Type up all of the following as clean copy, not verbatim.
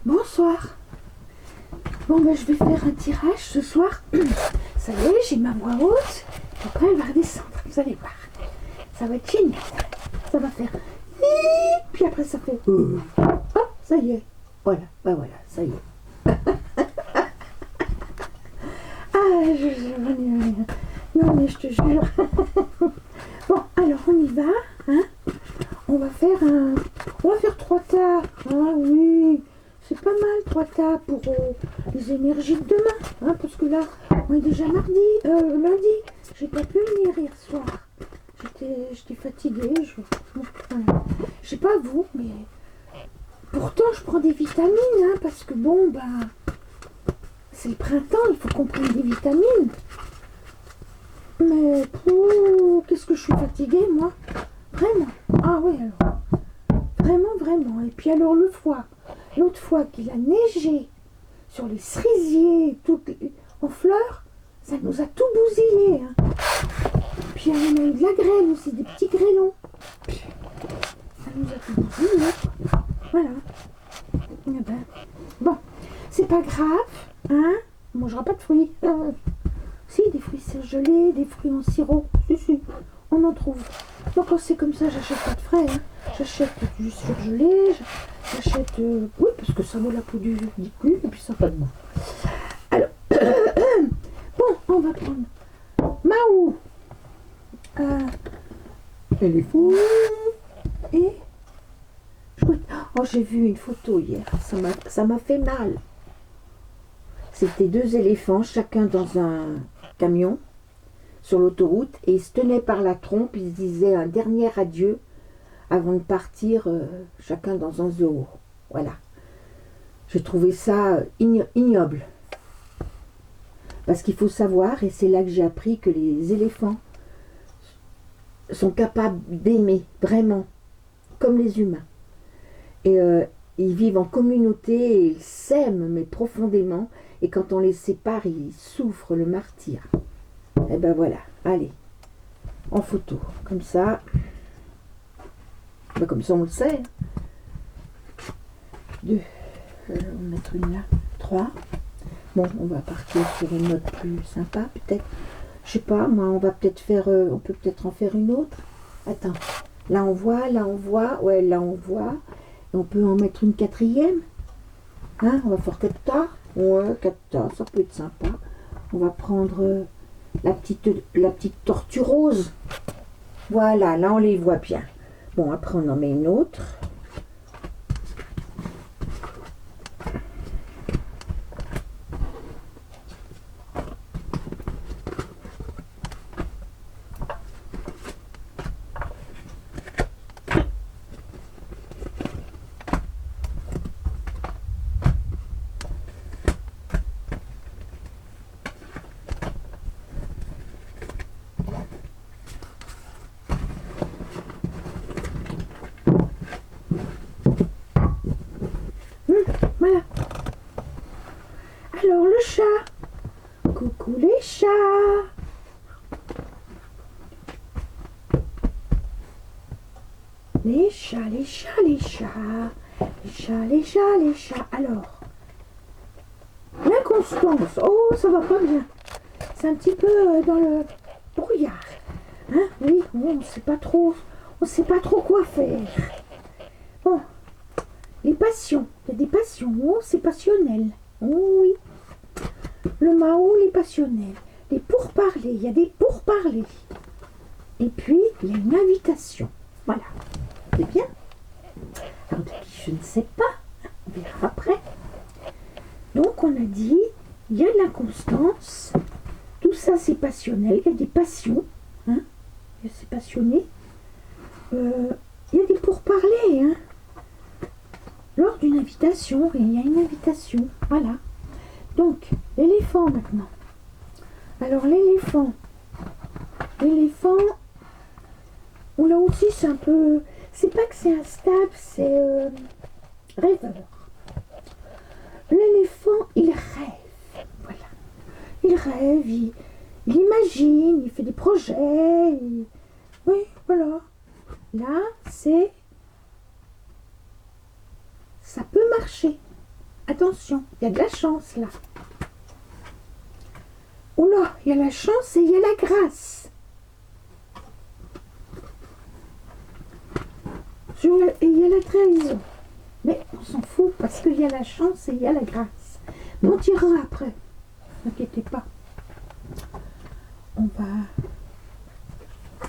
Bonsoir. Bon, ben, je vais faire un tirage ce soir. Ça y est, j'ai ma voix haute. Après, elle va redescendre. Vous allez voir. Ça va être génial. Ça va faire... Puis après, ça fait... Ah, ça y est. Voilà, ben voilà, ça y est. Non, mais je te jure. Bon, alors, on y va. Hein, on va faire 3 tas. Ah oui, c'est pas mal 3 tas pour les énergies de demain. Hein, parce que là, on est déjà lundi. J'ai pas pu venir hier soir. J'étais fatiguée. Voilà. Je sais pas vous, mais pourtant je prends des vitamines. Hein, parce que bon, bah, c'est le printemps, il faut qu'on prenne des vitamines. Mais qu'est-ce que je suis fatiguée, moi. Vraiment. Ah oui, alors. Vraiment. Et puis alors l'autre fois qu'il a neigé sur les cerisiers en fleurs, ça nous a tout bousillé. Hein. Puis on a eu de la grêle aussi, des petits grêlons. Ça nous a tout bousillé. Voilà. Eh ben, bon, c'est pas grave. Hein, on mangera pas de fruits. Si, des fruits surgelés, des fruits en sirop. Si, on en trouve. Donc quand c'est comme ça, j'achète pas de frais. Hein. J'achète du surgelé, j'achète... oui, parce que ça vaut la peau du cul, et puis ça n'a pas de goût. Alors, bon, on va prendre Maou. Elle est fou. Et... Oh, j'ai vu une photo hier, ça m'a fait mal. C'était 2 éléphants, chacun dans un camion, sur l'autoroute, et ils se tenaient par la trompe, ils se disaient un dernier adieu avant de partir, chacun dans un zoo. Voilà. J'ai trouvé ça ignoble. Parce qu'il faut savoir, et c'est là que j'ai appris, que les éléphants sont capables d'aimer, vraiment, comme les humains. Et ils vivent en communauté, et ils s'aiment, mais profondément, et quand on les sépare, ils souffrent le martyre. Et ben voilà, allez, en photo, comme ça... comme ça on le sait. 2, on va mettre une là. 3. Bon, on va partir sur une note plus sympa, peut-être. Je sais pas, moi, on va peut-être faire... on peut peut-être en faire une autre. Attends, là on voit. Ouais, là on voit. Et on peut en mettre une 4e. Hein, on va faire 4 tas. Ouais, 4 tas, ça peut être sympa. On va prendre la petite tortue rose. Voilà, là on les voit bien. Bon, après on en met une autre. Voilà. Alors le chat. Coucou les chats. Les chats. Alors, l'inconstance. Oh, ça va pas bien. C'est un petit peu dans le brouillard. Hein? Oui, on sait pas trop quoi faire. Bon. Les passions, il y a des passions, oh, c'est passionnel, oh oui. Le Mao, les passionnels. Les pourparlers, il y a des pourparlers. Et puis, il y a une invitation, voilà, c'est bien. Alors, je ne sais pas, on verra après. Donc, on a dit, il y a de l'inconstance, tout ça c'est passionnel, il y a des passions, hein, c'est passionné. Il y a des pourparlers, hein. Lors d'une invitation, il y a une invitation, voilà. Donc, l'éléphant maintenant. Alors l'éléphant, là aussi c'est un peu, c'est pas que c'est instable, c'est rêveur. L'éléphant, il rêve, voilà. Il rêve, il imagine, il fait des projets, oui, voilà. Là, ça peut marcher. Il y a de la chance là. Oh là, il y a la chance et il y a la grâce. Et il y a la trahison. Mais on s'en fout parce qu'il y a la chance et il y a la grâce. Mais on tirera après. N'inquiétez pas. On va...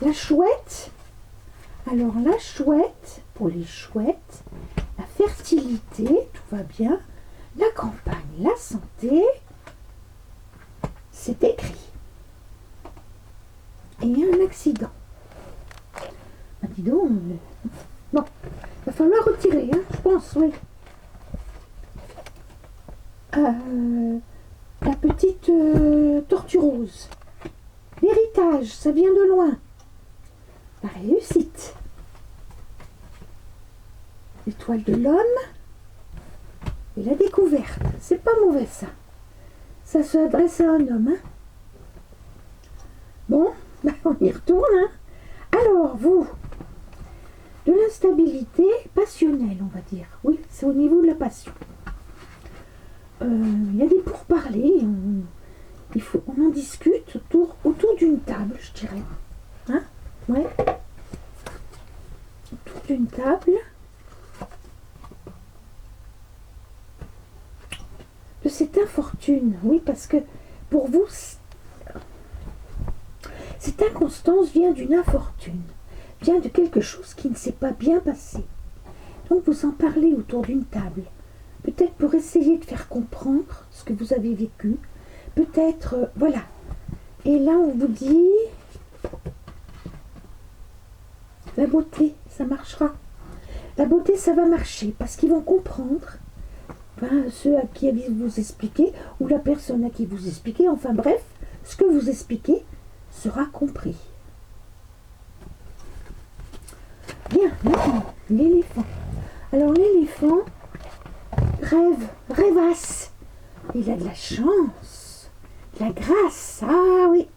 La chouette. Alors la chouette, pour les chouettes, la fertilité, tout va bien. La campagne, la santé, c'est écrit. Et il y a un accident. Ah, dis donc, bon, il va falloir retirer, hein, je pense, oui. La petite tortue rose. L'héritage, ça vient de loin. La réussite. L'étoile de l'homme. Et la découverte. C'est pas mauvais ça. Ça se adresse à un homme. Hein. Bon, ben on y retourne. Hein. Alors, vous, de l'instabilité passionnelle, on va dire. Oui, c'est au niveau de la passion. Il y a des pourparlers. On en discute autour d'une table, je dirais. Hein? Ouais. Autour d'une table. De cette infortune. Oui, parce que pour vous, cette inconstance vient d'une infortune. Vient de quelque chose qui ne s'est pas bien passé. Donc vous en parlez autour d'une table. Peut-être pour essayer de faire comprendre ce que vous avez vécu. Peut-être, voilà. Et là, on vous dit, la beauté, ça marchera. La beauté, ça va marcher, parce qu'ils vont comprendre, enfin, ceux à qui vous expliquez, ou la personne à qui vous expliquez, enfin bref, ce que vous expliquez sera compris. Bien, maintenant, l'éléphant. Alors l'éléphant rêvasse. Il a de la chance, de la grâce, ah oui.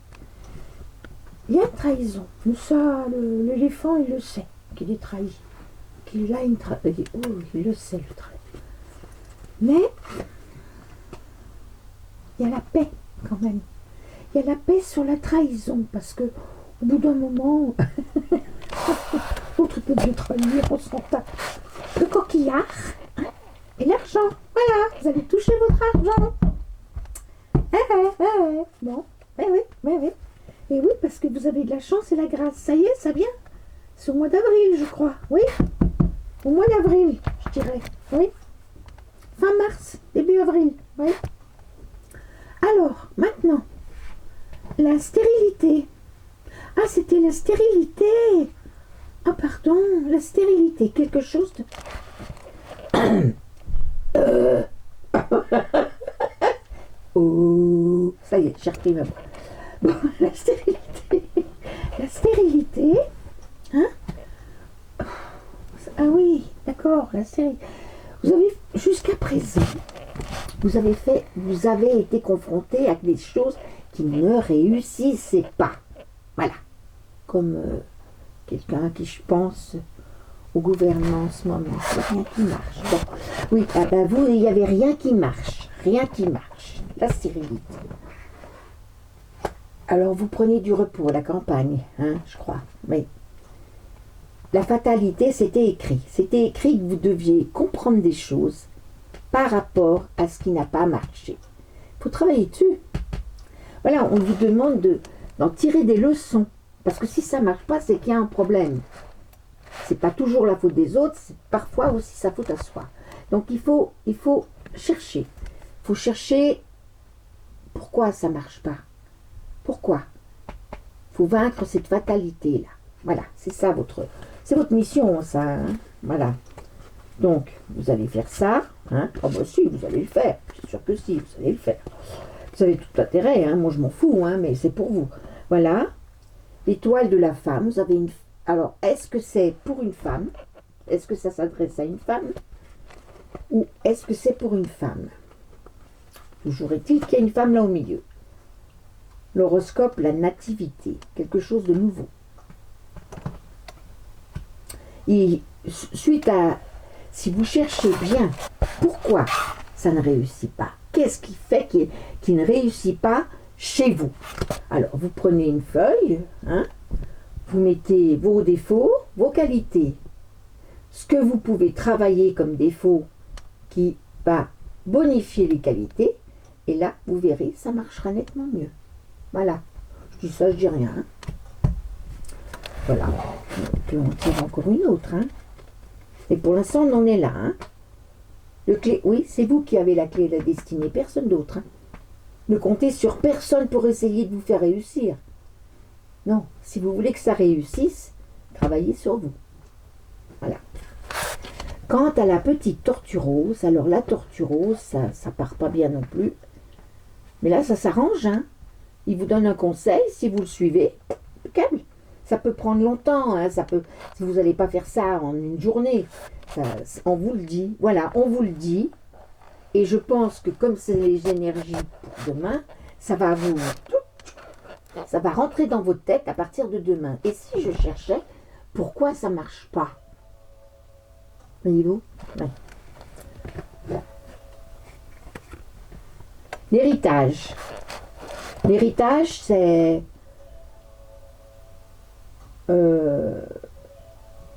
Il y a une trahison, mais ça, l'éléphant, il le sait, qu'il est trahi. Qu'il a une trahison, oh, il le sait, le trahi. Mais, il y a la paix, quand même. Il y a la paix sur la trahison, parce que, au bout d'un moment, autre que de trahir, on s'en tape. Le coquillard, hein, et l'argent, voilà, vous allez toucher votre argent. Bon, oui. Et oui, parce que vous avez de la chance et la grâce. Ça y est, ça vient. C'est au mois d'avril, je crois. Oui, au mois d'avril, je dirais. Oui. Fin mars, début avril. Oui. Alors, maintenant, la stérilité. Ah, c'était la stérilité. Ah, pardon, la stérilité. Quelque chose de... Oh, ça y est, j'ai repris ma voix. Bon, la stérilité. La stérilité. Hein? Ah oui, d'accord, la stérilité. Vous avez, jusqu'à présent, vous avez été confronté à des choses qui ne réussissaient pas. Voilà. Comme quelqu'un qui, je pense, au gouvernement en ce moment, il n'y a rien qui marche. Bon. Oui, ah ben vous, il n'y avait rien qui marche. Rien qui marche. La stérilité. Alors vous prenez du repos à la campagne, hein, je crois. Oui. La fatalité, c'était écrit. C'était écrit que vous deviez comprendre des choses par rapport à ce qui n'a pas marché. Il faut travailler dessus. Voilà, on vous demande d'en tirer des leçons. Parce que si ça ne marche pas, c'est qu'il y a un problème. C'est pas toujours la faute des autres, c'est parfois aussi sa faute à soi. Donc il faut chercher. Il faut chercher pourquoi ça ne marche pas. Pourquoi? Il faut vaincre cette fatalité-là. Voilà, c'est ça c'est votre mission, ça. Hein, voilà. Donc, vous allez faire ça. Hein. Oh, bah si, vous allez le faire. C'est sûr que si, vous allez le faire. Vous avez tout intérêt. Hein. Moi, je m'en fous, hein, mais c'est pour vous. Voilà. L'étoile de la femme. Vous avez une... Alors, est-ce que c'est pour une femme? Est-ce que ça s'adresse à une femme? Ou est-ce que c'est pour une femme? Toujours est-il qu'il y a une femme là au milieu. L'horoscope, la nativité. Quelque chose de nouveau. Et suite à... Si vous cherchez bien pourquoi ça ne réussit pas. Qu'est-ce qui fait qu'il ne réussit pas chez vous? Alors, vous prenez une feuille, hein, vous mettez vos défauts, vos qualités, ce que vous pouvez travailler comme défaut qui va bonifier les qualités, et là, vous verrez, ça marchera nettement mieux. Voilà. Je dis ça, je dis rien. Hein. Voilà. Puis on tire encore une autre. Hein. Et pour l'instant, on en est là. Hein. Le clé, oui, c'est vous qui avez la clé de la destinée, personne d'autre. Hein. Ne comptez sur personne pour essayer de vous faire réussir. Non, si vous voulez que ça réussisse, travaillez sur vous. Voilà. Quant à la petite tortue rose, alors la tortue rose, ça part pas bien non plus. Mais là, ça s'arrange. Hein. Il vous donne un conseil, si vous le suivez, impeccable. Ça peut prendre longtemps, hein, si vous n'allez pas faire ça en une journée. On vous le dit. Voilà, on vous le dit. Et je pense que comme c'est les énergies pour demain, ça va rentrer dans votre tête à partir de demain. Et si je cherchais, pourquoi ça ne marche pas? Voyez-vous? Ouais. L'héritage. L'héritage, c'est...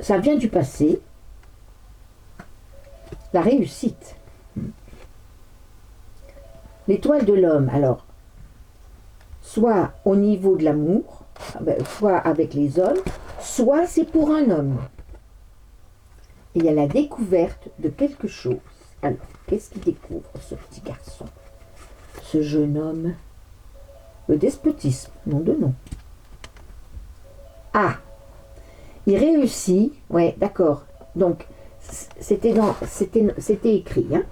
ça vient du passé. La réussite. L'étoile de l'homme, alors, soit au niveau de l'amour, soit avec les hommes, soit c'est pour un homme. Et il y a la découverte de quelque chose. Alors, qu'est-ce qu'il découvre, ce petit garçon? Ce jeune homme? Le despotisme, nom de nom. Ah, il réussit, ouais, d'accord. Donc, c'était écrit, hein,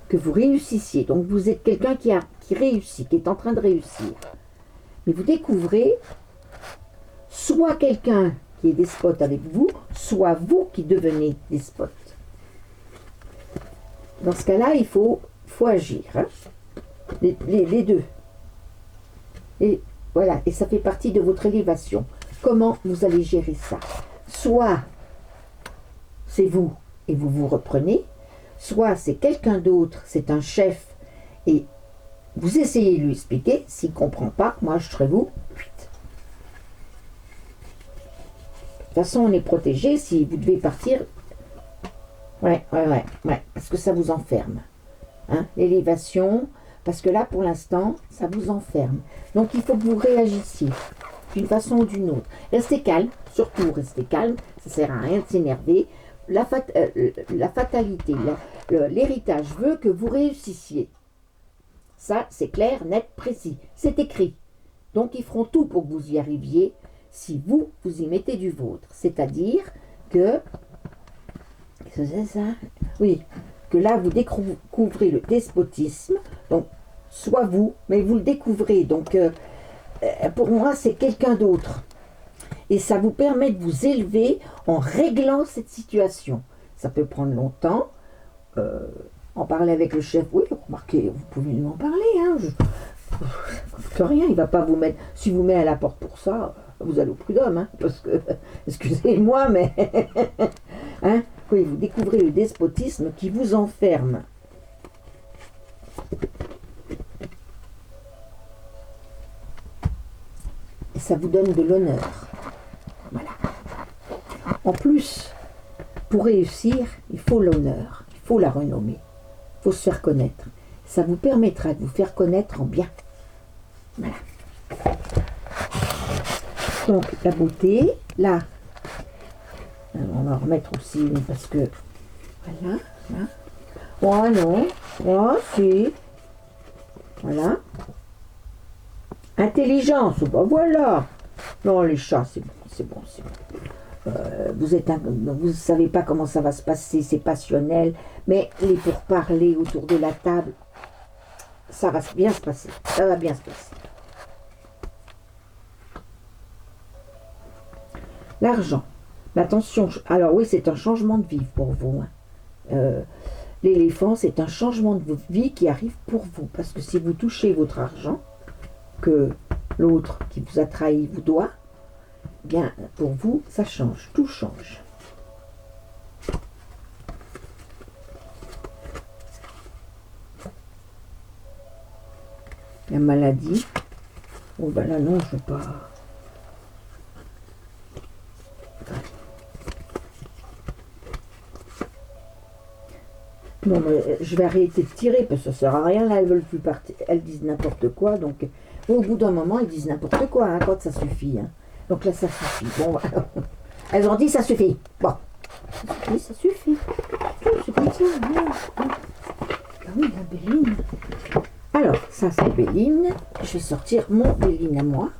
que vous réussissiez. Donc, vous êtes quelqu'un qui réussit, qui est en train de réussir. Mais vous découvrez soit quelqu'un qui est despote avec vous, soit vous qui devenez despote. Dans ce cas-là, il faut agir, hein, les deux. Et voilà, et ça fait partie de votre élévation. Comment vous allez gérer ça? Soit c'est vous et vous vous reprenez, soit c'est quelqu'un d'autre, c'est un chef, et vous essayez de lui expliquer. S'il ne comprend pas, moi je serai vous. De toute façon, on est protégé. Si vous devez partir, ouais, parce que ça vous enferme. Hein, l'élévation, parce que là, pour l'instant, ça vous enferme. Donc, il faut que vous réagissiez d'une façon ou d'une autre. Restez calme, surtout restez calme, ça ne sert à rien de s'énerver. La fatalité, l'héritage veut que vous réussissiez. Ça, c'est clair, net, précis. C'est écrit. Donc, ils feront tout pour que vous y arriviez si vous y mettez du vôtre. C'est-à-dire que... C'est ça? Oui. Que là, vous découvrez le despotisme. Donc, soit vous, mais vous le découvrez. Donc, pour moi, c'est quelqu'un d'autre. Et ça vous permet de vous élever en réglant cette situation. Ça peut prendre longtemps. En parler avec le chef, oui, remarquez, vous pouvez lui en parler. Hein, que rien, il ne va pas vous mettre... Si vous met à la porte pour ça, vous allez au prud'homme. Hein, parce que, excusez-moi, mais... hein, oui, vous découvrez le despotisme qui vous enferme. Et ça vous donne de l'honneur. Voilà. En plus, pour réussir, il faut l'honneur, il faut la renommée, il faut se faire connaître. Ça vous permettra de vous faire connaître en bien. Voilà. Donc, la beauté, là, on va en remettre aussi une parce que, voilà, là. Oh non, oh si, voilà. Intelligence, bah voilà. Non, les chats, c'est bon, c'est bon, c'est bon. Vous ne savez pas comment ça va se passer, c'est passionnel, mais les pourparlers autour de la table, ça va bien se passer, ça va bien se passer. L'argent, attention, alors oui, c'est un changement de vie pour vous. Hein. L'éléphant, c'est un changement de vie qui arrive pour vous, parce que si vous touchez votre argent, que l'autre qui vous a trahi vous doit, bien, pour vous, ça change, tout change. La maladie. Oh ben là non, je veux pas. Non mais je vais arrêter de tirer parce que ça sert à rien là, elles veulent plus partir. Elles disent n'importe quoi, donc au bout d'un moment elles disent n'importe quoi hein, quand ça suffit. Hein. Donc là ça suffit. Bon voilà. Elles ont dit ça suffit. Bon. Oui, ça suffit. C'est comme ça. Ah oui, la Béline. Alors, ça c'est Béline. Je vais sortir mon Béline à moi.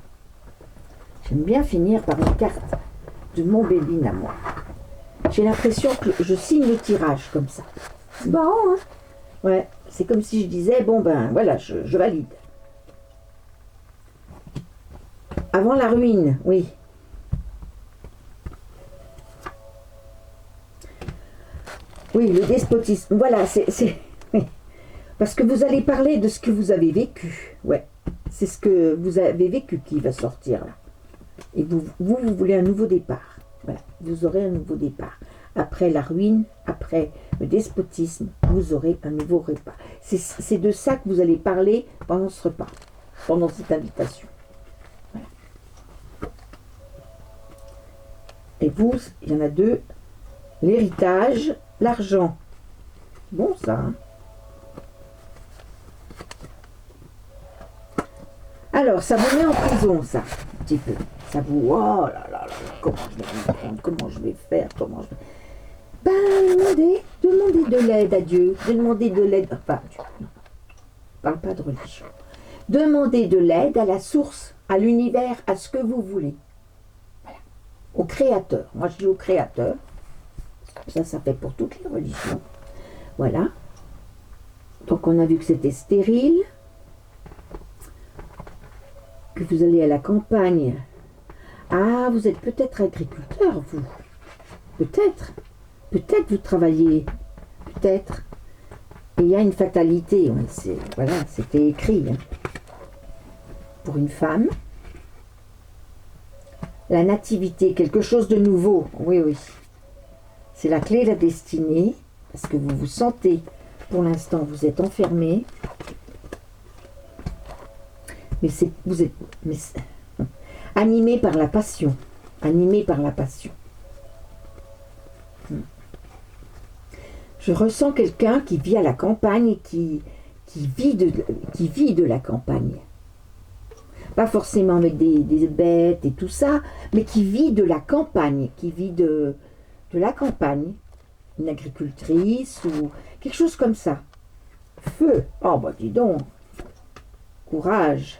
J'aime bien finir par une carte de mon Béline à moi. J'ai l'impression que je signe le tirage comme ça. C'est marrant, hein? Ouais, c'est comme si je disais, bon ben voilà, je valide. Avant la ruine, oui. Oui, le despotisme. Voilà, c'est oui. Parce que vous allez parler de ce que vous avez vécu. Ouais, c'est ce que vous avez vécu qui va sortir là. Et vous voulez un nouveau départ. Voilà, vous aurez un nouveau départ. Après la ruine, après le despotisme, vous aurez un nouveau repas. C'est de ça que vous allez parler pendant ce repas, pendant cette invitation. Voilà. Et vous, il y en a deux. L'héritage, l'argent. Bon ça, hein. Alors, ça vous met en prison, ça, un petit peu. Ça vous, oh là là là, comment je vais me prendre, comment je vais faire, comment je vais... Ben, demandez de l'aide à Dieu, demandez de l'aide, enfin, Dieu, non, parle pas de religion. Demandez de l'aide à la source, à l'univers, à ce que vous voulez. Voilà. Au Créateur. Moi, je dis au Créateur. Ça fait pour toutes les religions. Voilà. Donc, on a vu que c'était stérile. Que vous allez à la campagne. Ah, vous êtes peut-être agriculteur, vous. Peut-être. Peut-être vous travaillez. Peut-être. Et il y a une fatalité. Ouais, voilà, c'était écrit. Hein. Pour une femme. La nativité, quelque chose de nouveau. Oui, oui. C'est la clé de la destinée. Parce que vous vous sentez, pour l'instant, vous êtes enfermé. Mais vous êtes animé par la passion. Animé par la passion. Je ressens quelqu'un qui vit à la campagne et qui vit de la campagne. Pas forcément avec des bêtes et tout ça, mais qui vit de la campagne, qui vit de la campagne. Une agricultrice ou quelque chose comme ça. Feu. Oh bah dis donc. Courage.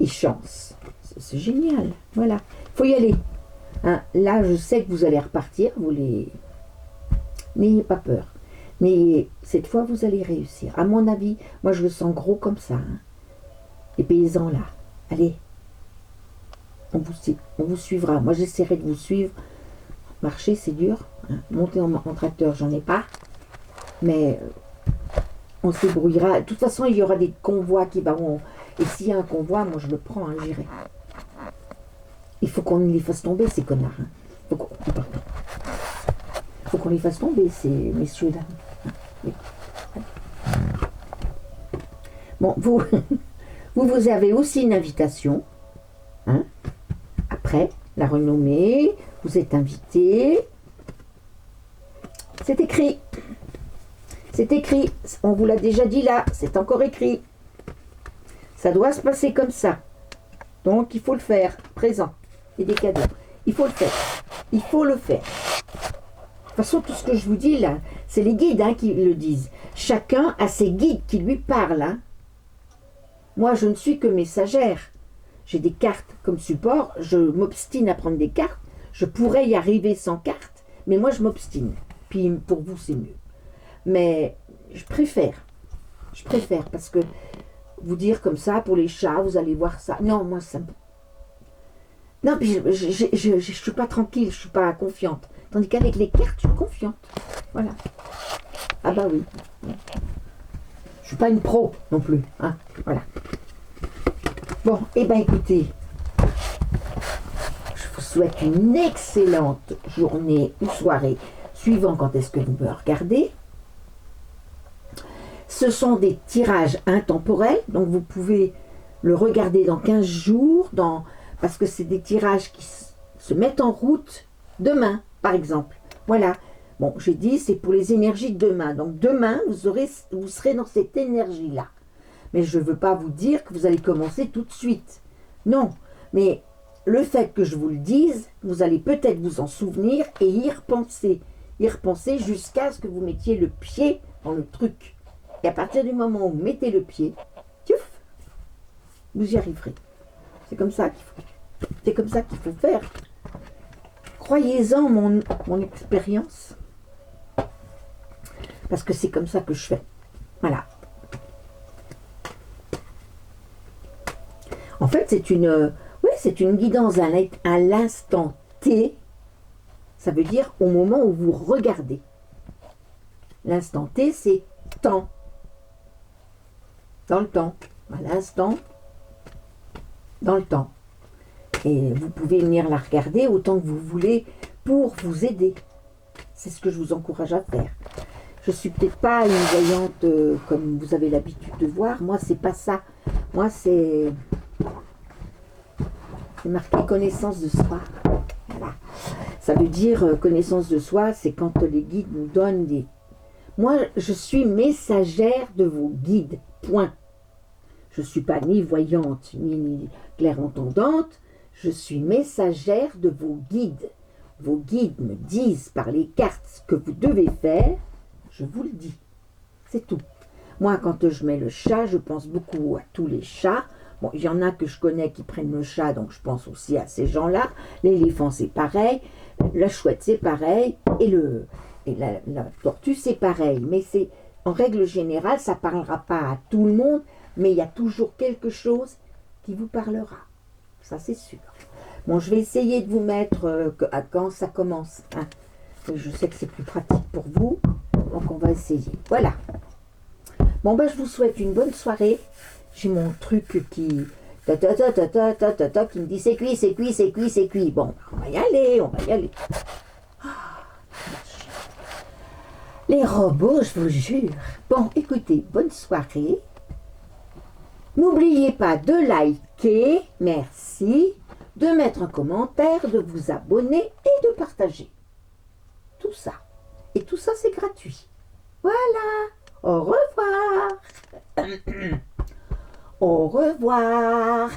Et chance. C'est génial. Voilà. Il faut y aller. Hein, là, je sais que vous allez repartir. N'ayez pas peur. Mais cette fois, vous allez réussir. À mon avis, moi, je le sens gros comme ça. Hein. Les paysans, là. Allez. On vous suivra. Moi, j'essaierai de vous suivre. Marcher, c'est dur. Hein. Monter en tracteur, j'en ai pas. Mais on se débrouillera. De toute façon, il y aura des convois qui vont... Et s'il y a un convoi, moi je le prends, hein, j'irai. Il faut qu'on les fasse tomber, ces connards. Hein. Faut qu'on les fasse tomber, ces messieurs dames. Hein. Oui. Bon, vous avez aussi une invitation. Hein. Après, la renommée, vous êtes invité. C'est écrit. C'est écrit. On vous l'a déjà dit là, c'est encore écrit. Ça doit se passer comme ça. Donc, il faut le faire. Présent. Et des cadeaux. Il faut le faire. Il faut le faire. De toute façon, tout ce que je vous dis là, c'est les guides hein, qui le disent. Chacun a ses guides qui lui parlent. Hein. Moi, je ne suis que messagère. J'ai des cartes comme support. Je m'obstine à prendre des cartes. Je pourrais y arriver sans carte. Mais moi, je m'obstine. Puis, pour vous, c'est mieux. Mais je préfère. Je préfère parce que vous dire comme ça, pour les chats, vous allez voir ça. Non, moi, ça... Non, puis je ne suis pas tranquille, je ne suis pas confiante. Tandis qu'avec les cartes, je suis confiante. Voilà. Ah bah oui. Je ne suis pas une pro non plus. Hein. Voilà. Bon, et ben écoutez, je vous souhaite une excellente journée ou soirée, suivant quand est-ce que vous me regardez. ce sont des tirages intemporels, donc vous pouvez le regarder dans 15 jours, parce que c'est des tirages qui se mettent en route demain, par exemple. Voilà. Bon, j'ai dit, c'est pour les énergies de demain. Donc demain, vous serez dans cette énergie-là. Mais je ne veux pas vous dire que vous allez commencer tout de suite. Non, mais le fait que je vous le dise, vous allez peut-être vous en souvenir et y repenser. Y repenser jusqu'à ce que vous mettiez le pied dans le truc. Et à partir du moment où vous mettez le pied, tchouf, vous y arriverez. C'est comme ça qu'il faut faire. Croyez-en mon expérience. Parce que c'est comme ça que je fais. Voilà. En fait, c'est une guidance à l'instant T. Ça veut dire au moment où vous regardez. L'instant T, c'est temps. Dans le temps. À l'instant, dans le temps. Et vous pouvez venir la regarder autant que vous voulez pour vous aider. C'est ce que je vous encourage à faire. Je ne suis peut-être pas une voyante comme vous avez l'habitude de voir. Moi, c'est pas ça. Moi, c'est marqué connaissance de soi. Voilà. Ça veut dire connaissance de soi, c'est quand les guides nous donnent des... Moi, je suis messagère de vos guides. Point. Je ne suis pas ni voyante, ni clairentendante. Je suis messagère de vos guides. Vos guides me disent par les cartes ce que vous devez faire. Je vous le dis. C'est tout. Moi, quand je mets le chat, je pense beaucoup à tous les chats. Bon, il y en a que je connais qui prennent le chat, donc je pense aussi à ces gens-là. L'éléphant, c'est pareil. La chouette, c'est pareil. Et la tortue, c'est pareil. Mais c'est, en règle générale, ça ne parlera pas à tout le monde, mais il y a toujours quelque chose qui vous parlera. Ça, c'est sûr. Bon, je vais essayer de vous mettre quand ça commence. Hein. Je sais que c'est plus pratique pour vous, donc on va essayer. Voilà. Bon, ben, je vous souhaite une bonne soirée. J'ai mon truc qui me dit c'est cuit, c'est cuit, c'est cuit, c'est cuit. Bon, on va y aller, on va y aller. Les robots, je vous jure. Bon, écoutez, bonne soirée. N'oubliez pas de liker, merci, de mettre un commentaire, de vous abonner et de partager. Tout ça. Et tout ça, c'est gratuit. Voilà. Au revoir. Au revoir.